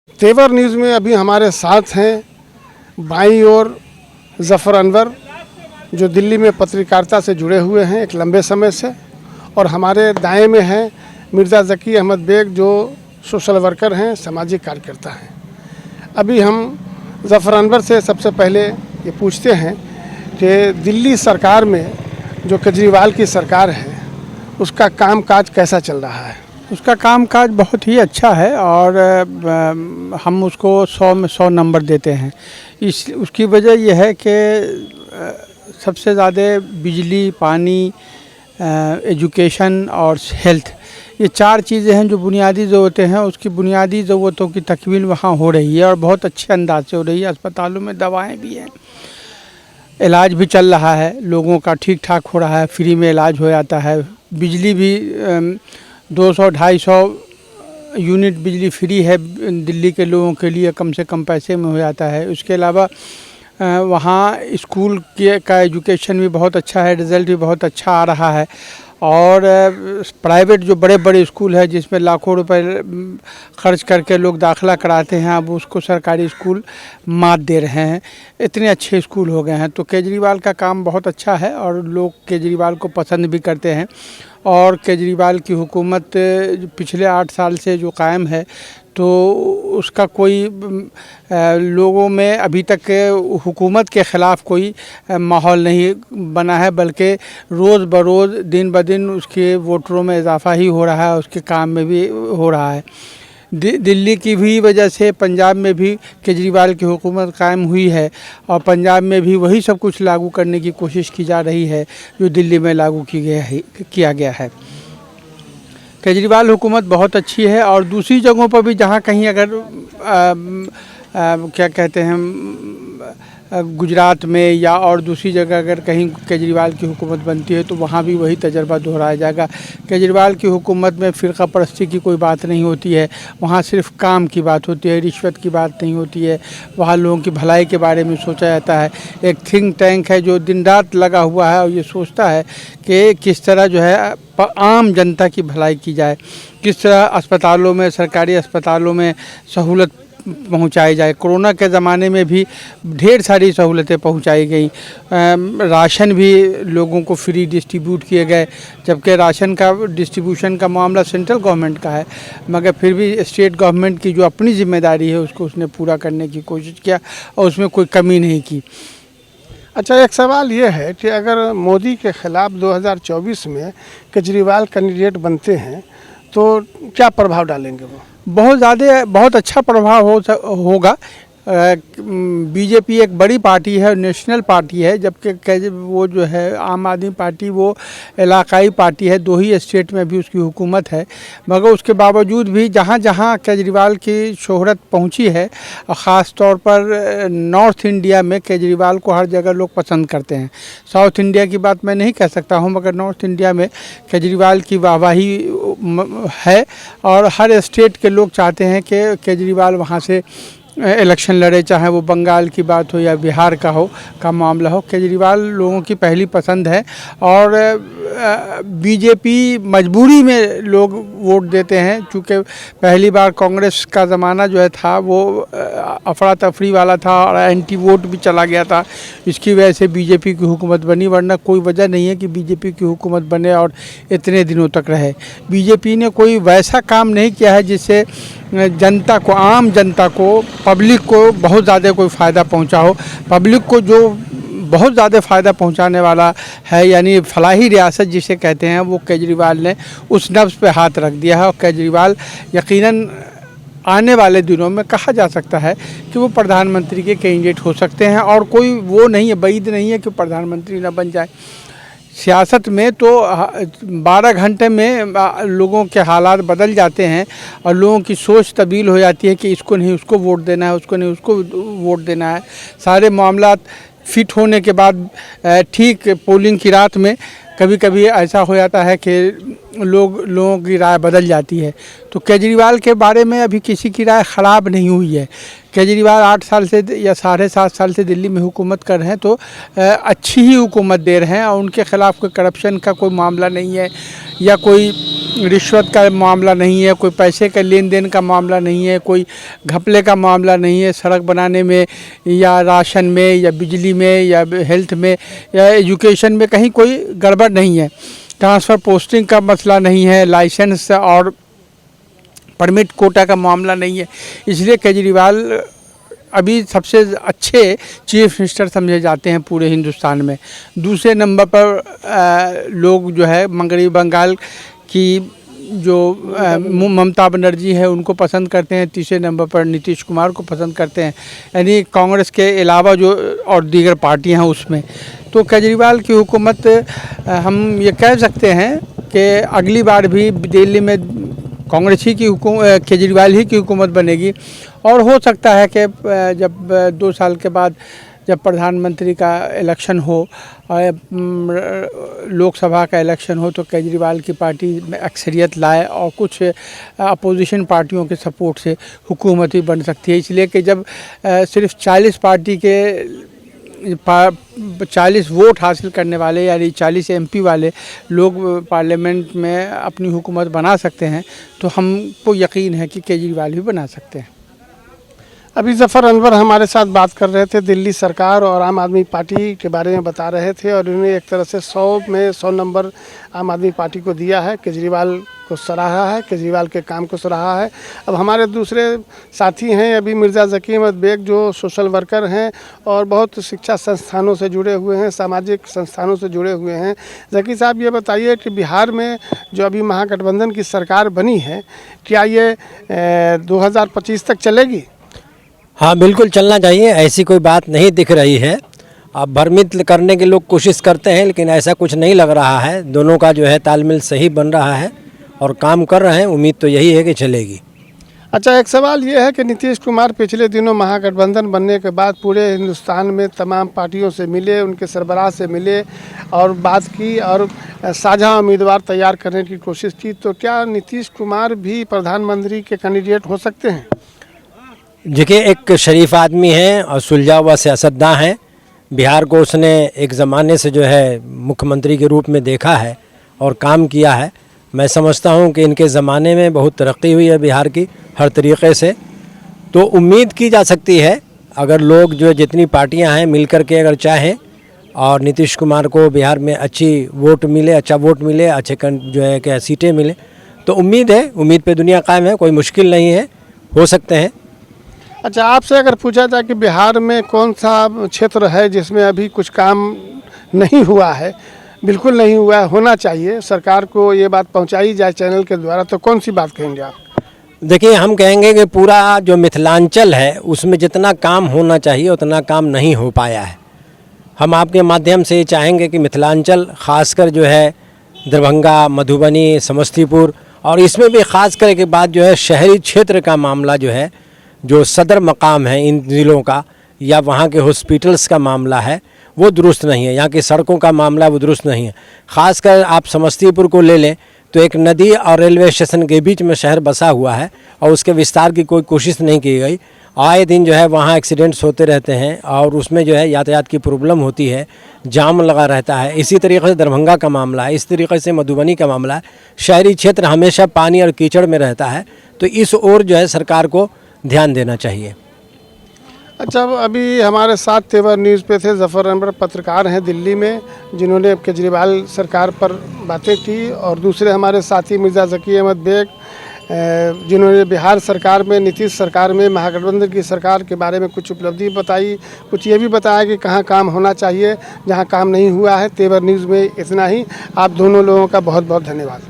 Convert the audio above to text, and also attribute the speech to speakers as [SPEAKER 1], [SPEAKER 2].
[SPEAKER 1] तेवर न्यूज़ में अभी हमारे साथ हैं बाईं ओर ज़फ़र अनवर, जो दिल्ली में पत्रकारिता से जुड़े हुए हैं एक लंबे समय से, और हमारे दाएं में हैं मिर्ज़ा ज़की अहमद बेग, जो सोशल वर्कर हैं, सामाजिक कार्यकर्ता हैं। अभी हम ज़फ़र अनवर से सबसे पहले ये पूछते हैं कि दिल्ली सरकार में जो केजरीवाल की सरकार है उसका कामकाज कैसा चल रहा है।
[SPEAKER 2] उसका कामकाज बहुत ही अच्छा है और हम उसको 100 में 100 नंबर देते हैं। उसकी वजह यह है कि सबसे ज़्यादा बिजली, पानी, एजुकेशन और हेल्थ, ये 4 चीज़ें हैं जो बुनियादी ज़रूरतें हैं। उसकी बुनियादी ज़रूरतों की तकमील वहाँ हो रही है और बहुत अच्छे अंदाज से हो रही है। अस्पतालों में दवाएं भी हैं, इलाज भी चल रहा है, लोगों का ठीक ठाक हो रहा है, फ्री में इलाज हो जाता है। बिजली भी 200-250 यूनिट बिजली फ्री है दिल्ली के लोगों के लिए, कम से कम पैसे में हो जाता है। उसके अलावा वहाँ स्कूल का एजुकेशन भी बहुत अच्छा है, रिज़ल्ट भी बहुत अच्छा आ रहा है। और प्राइवेट जो बड़े बड़े स्कूल है जिसमें लाखों रुपए खर्च करके लोग दाखिला कराते हैं, अब उसको सरकारी स्कूल मात दे रहे हैं। इतने अच्छे स्कूल हो गए हैं। तो केजरीवाल का काम बहुत अच्छा है और लोग केजरीवाल को पसंद भी करते हैं। और केजरीवाल की हुकूमत पिछले 8 साल से जो कायम है, तो उसका कोई लोगों में अभी तक हुकूमत के ख़िलाफ़ कोई माहौल नहीं बना है, बल्कि रोज़ बरोज़ दिन ब दिन उसके वोटरों में इजाफ़ा ही हो रहा है, उसके काम में भी हो रहा है। दिल्ली की भी वजह से पंजाब में भी केजरीवाल की हुकूमत कायम हुई है और पंजाब में भी वही सब कुछ लागू करने की कोशिश की जा रही है जो दिल्ली में लागू किया गया है। केजरीवाल हुकूमत बहुत अच्छी है। और दूसरी जगहों पर भी जहाँ कहीं अगर क्या कहते हैं गुजरात में या और दूसरी जगह अगर कहीं केजरीवाल की हुकूमत बनती है तो वहाँ भी वही तजर्बा दोहराया जाएगा। केजरीवाल की हुकूमत में फ़िरका परस्ती की कोई बात नहीं होती है, वहाँ सिर्फ काम की बात होती है, रिश्वत की बात नहीं होती है। वहाँ लोगों की भलाई के बारे में सोचा जाता है। एक थिंक टैंक है जो दिन रात लगा हुआ है और ये सोचता है कि किस तरह जो है आम जनता की भलाई की जाए, किस तरह अस्पतालों में, सरकारी अस्पतालों में सहूलत पहुंचाई जाए। कोरोना के ज़माने में भी ढेर सारी सहूलतें पहुंचाई गई। राशन भी लोगों को फ्री डिस्ट्रीब्यूट किए गए, जबकि राशन का डिस्ट्रीब्यूशन का मामला सेंट्रल गवर्नमेंट का है, मगर फिर भी स्टेट गवर्नमेंट की जो अपनी जिम्मेदारी है उसको उसने पूरा करने की कोशिश किया और उसमें कोई कमी नहीं की।
[SPEAKER 1] अच्छा, एक सवाल ये है कि अगर मोदी के ख़िलाफ़ 2024 में केजरीवाल कैंडिडेट बनते हैं तो क्या प्रभाव डालेंगे वो?
[SPEAKER 2] बहुत अच्छा प्रभाव होगा। बीजेपी एक बड़ी पार्टी है, नेशनल पार्टी है, जबकि वो जो है आम आदमी पार्टी वो इलाकाई पार्टी है। 2 ही स्टेट में भी उसकी हुकूमत है, मगर उसके बावजूद भी जहाँ जहाँ केजरीवाल की शोहरत पहुँची है, ख़ास तौर पर नॉर्थ इंडिया में केजरीवाल को हर जगह लोग पसंद करते हैं। साउथ इंडिया की बात मैं नहीं कह सकता हूँ, मगर नॉर्थ इंडिया में केजरीवाल की वाहवाही है और हर स्टेट के लोग चाहते हैं कि केजरीवाल वहाँ से इलेक्शन लड़े, चाहे वो बंगाल की बात हो या बिहार का मामला हो। केजरीवाल लोगों की पहली पसंद है और बीजेपी मजबूरी में लोग वोट देते हैं, क्योंकि पहली बार कांग्रेस का ज़माना जो है था वो अफरा तफरी वाला था और एंटी वोट भी चला गया था। इसकी वजह से बीजेपी की हुकूमत बनी, वरना कोई वजह नहीं है कि बीजेपी की हुकूमत बने और इतने दिनों तक रहे। बीजेपी ने कोई वैसा काम नहीं किया है जिससे जनता को, आम जनता को, पब्लिक को बहुत ज़्यादा कोई फ़ायदा पहुंचा हो। पब्लिक को जो बहुत ज़्यादा फ़ायदा पहुंचाने वाला है, यानी फलाही रियासत जिसे कहते हैं, वो केजरीवाल ने उस नब्ज़ पे हाथ रख दिया है। और केजरीवाल यकीनन आने वाले दिनों में कहा जा सकता है कि वो प्रधानमंत्री के कैंडिडेट हो सकते हैं और कोई वो नहीं है, बैद नहीं है कि प्रधानमंत्री ना बन जाए। सियासत में तो 12 घंटे में लोगों के हालात बदल जाते हैं और लोगों की सोच तब्दील हो जाती है कि इसको नहीं उसको वोट देना है, उसको नहीं उसको वोट देना है। सारे मामलात फिट होने के बाद ठीक पोलिंग की रात में कभी कभी ऐसा हो जाता है कि लोगों की राय बदल जाती है। तो केजरीवाल के बारे में अभी किसी की राय ख़राब नहीं हुई है। केजरीवाल 8 साल से या 7.5 साल से दिल्ली में हुकूमत कर रहे हैं, तो अच्छी ही हुकूमत दे रहे हैं और उनके ख़िलाफ़ कोई करप्शन का कोई मामला नहीं है या कोई रिश्वत का मामला नहीं है, कोई पैसे का लेन देन का मामला नहीं है, कोई घपले का मामला नहीं है। सड़क बनाने में या राशन में या बिजली में या हेल्थ में या एजुकेशन में कहीं कोई गड़बड़ नहीं है। ट्रांसफ़र पोस्टिंग का मसला नहीं है, लाइसेंस और परमिट कोटा का मामला नहीं है। इसलिए केजरीवाल अभी सबसे अच्छे चीफ मिनिस्टर समझे जाते हैं पूरे हिंदुस्तान में। दूसरे नंबर पर लोग जो है मगरबी बंगाल की जो ममता बनर्जी है उनको पसंद करते हैं। तीसरे नंबर पर नीतीश कुमार को पसंद करते हैं, यानी कांग्रेस के अलावा जो और दीगर पार्टियां हैं उसमें। तो केजरीवाल की हुकूमत हम ये कह सकते हैं कि अगली बार भी दिल्ली में कांग्रेस ही की केजरीवाल ही की हुकूमत बनेगी। और हो सकता है कि जब 2 साल के बाद जब प्रधानमंत्री का इलेक्शन हो और लोकसभा का इलेक्शन हो तो केजरीवाल की पार्टी में अक्सरियत लाए और कुछ अपोजिशन पार्टियों के सपोर्ट से हुकूमत भी बन सकती है। इसलिए कि जब सिर्फ 40 पार्टी के 40 वोट हासिल करने वाले यानी 40 MP वाले लोग पार्लियामेंट में अपनी हुकूमत बना सकते हैं तो हमको यकीन है कि केजरीवाल भी बना सकते हैं।
[SPEAKER 1] अभी ज़फ़र अनवर हमारे साथ बात कर रहे थे, दिल्ली सरकार और आम आदमी पार्टी के बारे में बता रहे थे और उन्होंने एक तरह से 100 में 100 नंबर आम आदमी पार्टी को दिया है, केजरीवाल को सराहा है, केजरीवाल के काम को सराहा है। अब हमारे दूसरे साथी हैं अभी मिर्ज़ा ज़की अहमद बेग जो सोशल वर्कर हैं और बहुत शिक्षा संस्थानों से जुड़े हुए हैं, सामाजिक संस्थानों से जुड़े हुए हैं। ज़की साहब ये बताइए कि बिहार में जो अभी महागठबंधन की सरकार बनी है क्या ये 2025 तक चलेगी?
[SPEAKER 3] हाँ बिल्कुल चलना चाहिए, ऐसी कोई बात नहीं दिख रही है। अब भ्रमित करने के लोग कोशिश करते हैं लेकिन ऐसा कुछ नहीं लग रहा है। दोनों का जो है तालमेल सही बन रहा है और काम कर रहे हैं। उम्मीद तो यही है कि चलेगी।
[SPEAKER 1] अच्छा, एक सवाल ये है कि नीतीश कुमार पिछले दिनों महागठबंधन बनने के बाद पूरे हिंदुस्तान में तमाम पार्टियों से मिले, उनके सरबराह से मिले और बात की और साझा उम्मीदवार तैयार करने की कोशिश की। तो क्या नीतीश कुमार भी प्रधानमंत्री के कैंडिडेट हो सकते हैं?
[SPEAKER 3] देखिए, एक शरीफ आदमी है और सुलझा हुआ सियासतदान है। बिहार को उसने एक ज़माने से जो है मुख्यमंत्री के रूप में देखा है और काम किया है। मैं समझता हूं कि इनके ज़माने में बहुत तरक्की हुई है बिहार की हर तरीक़े से। तो उम्मीद की जा सकती है अगर लोग जो जितनी पार्टियां हैं मिलकर के अगर चाहें और नीतीश कुमार को बिहार में अच्छी वोट मिले, अच्छा वोट मिले, अच्छे जो है क्या सीटें मिले तो उम्मीद है, उम्मीद पे दुनिया कायम है, कोई मुश्किल नहीं है, हो सकते हैं।
[SPEAKER 1] अच्छा, आपसे अगर पूछा जाए कि बिहार में कौन सा क्षेत्र है जिसमें अभी कुछ काम नहीं हुआ है, बिल्कुल नहीं हुआ है, होना चाहिए, सरकार को ये बात पहुंचाई जाए चैनल के द्वारा, तो कौन सी बात कहेंगे आप?
[SPEAKER 3] देखिए, हम कहेंगे कि पूरा जो मिथिलांचल है उसमें जितना काम होना चाहिए उतना काम नहीं हो पाया है। हम आपके माध्यम से चाहेंगे कि मिथिलांचल खासकर जो है दरभंगा, मधुबनी, समस्तीपुर और इसमें भी ख़ास कर के बाद जो है शहरी क्षेत्र का मामला जो है, जो सदर मकाम है इन ज़िलों का या वहाँ के हॉस्पिटल्स का मामला है वो दुरुस्त नहीं है, यहाँ की सड़कों का मामला वो दुरुस्त नहीं है। ख़ासकर आप समस्तीपुर को ले लें तो एक नदी और रेलवे स्टेशन के बीच में शहर बसा हुआ है और उसके विस्तार की कोई कोशिश नहीं की गई। आए दिन जो है वहाँ एक्सीडेंट्स होते रहते हैं और उसमें जो है यातायात की प्रॉब्लम होती है, जाम लगा रहता है। इसी तरीके से दरभंगा का मामला है, इस तरीके से मधुबनी का मामला है। शहरी क्षेत्र हमेशा पानी और कीचड़ में रहता है, तो इस ओर जो है सरकार को ध्यान देना चाहिए।
[SPEAKER 1] अच्छा, अभी हमारे साथ तेवर न्यूज़ पे थे ज़फ़र अनवर, पत्रकार हैं दिल्ली में, जिन्होंने केजरीवाल सरकार पर बातें की, और दूसरे हमारे साथी मिर्ज़ा ज़की अहमद बेग जिन्होंने बिहार सरकार में, नीतीश सरकार में, महागठबंधन की सरकार के बारे में कुछ उपलब्धि बताई, कुछ ये भी बताया कि कहाँ काम होना चाहिए, जहाँ काम नहीं हुआ है। तेवर न्यूज़ में इतना ही। आप दोनों लोगों का बहुत बहुत धन्यवाद।